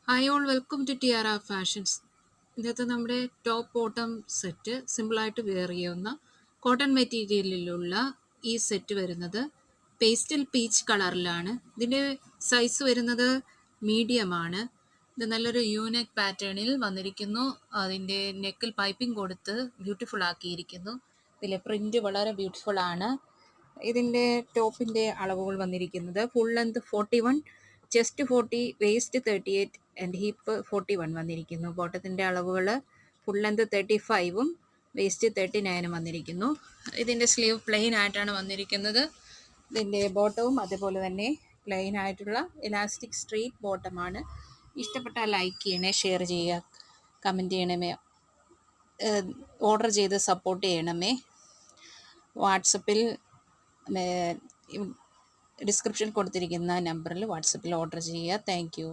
Hi all, welcome to Tiara fashions. ഇതിനകത്ത് നമ്മുടെ top bottom set സിമ്പിളായിട്ട് വെയർ ചെയ്യാവുന്ന കോട്ടൺ മെറ്റീരിയലിലുള്ള ഈ സെറ്റ് വരുന്നത് പേസ്റ്റൽ പീച്ച് കളറിലാണ്. ഇതിൻ്റെ സൈസ് വരുന്നത് മീഡിയമാണ്. ഇത് നല്ലൊരു യൂനെക്ക് പാറ്റേണിൽ വന്നിരിക്കുന്നു. അതിൻ്റെ നെക്കിൽ പൈപ്പിംഗ് കൊടുത്ത് ബ്യൂട്ടിഫുൾ ആക്കിയിരിക്കുന്നു. ഇതിലെ പ്രിൻ്റ് വളരെ ബ്യൂട്ടിഫുൾ ആണ്. ഇതിൻ്റെ ടോപ്പിൻ്റെ അളവുകൾ വന്നിരിക്കുന്നത് full length 41, chest 40, waste 38 and hip 41 വന്നിരിക്കുന്നു. ബോട്ടത്തിൻ്റെ അളവുകൾ ഫുൾ ലെങ്ത് 35ഉം വേസ്റ്റ് 39ഉം വന്നിരിക്കുന്നു. ഇതിൻ്റെ സ്ലീവ് പ്ലെയിൻ ആയിട്ടാണ് വന്നിരിക്കുന്നത്. ഇതിൻ്റെ ബോട്ടവും അതുപോലെ തന്നെ പ്ലെയിൻ ആയിട്ടുള്ള ഇലാസ്റ്റിക് സ്ട്രെയിറ്റ് ബോട്ടമാണ്. ഇഷ്ടപ്പെട്ടാൽ ലൈക്ക് ചെയ്യണേ, ഷെയർ ചെയ്യുക, കമൻറ്റ് ചെയ്യണമേ, ഓർഡർ ചെയ്ത് സപ്പോർട്ട് ചെയ്യണമേ. വാട്സപ്പിൽ ഡിസ്ക്രിപ്ഷൻ കൊടുത്തിരിക്കുന്ന നമ്പറിൽ വാട്സപ്പിൽ ഓർഡർ ചെയ്യുക. Thank you.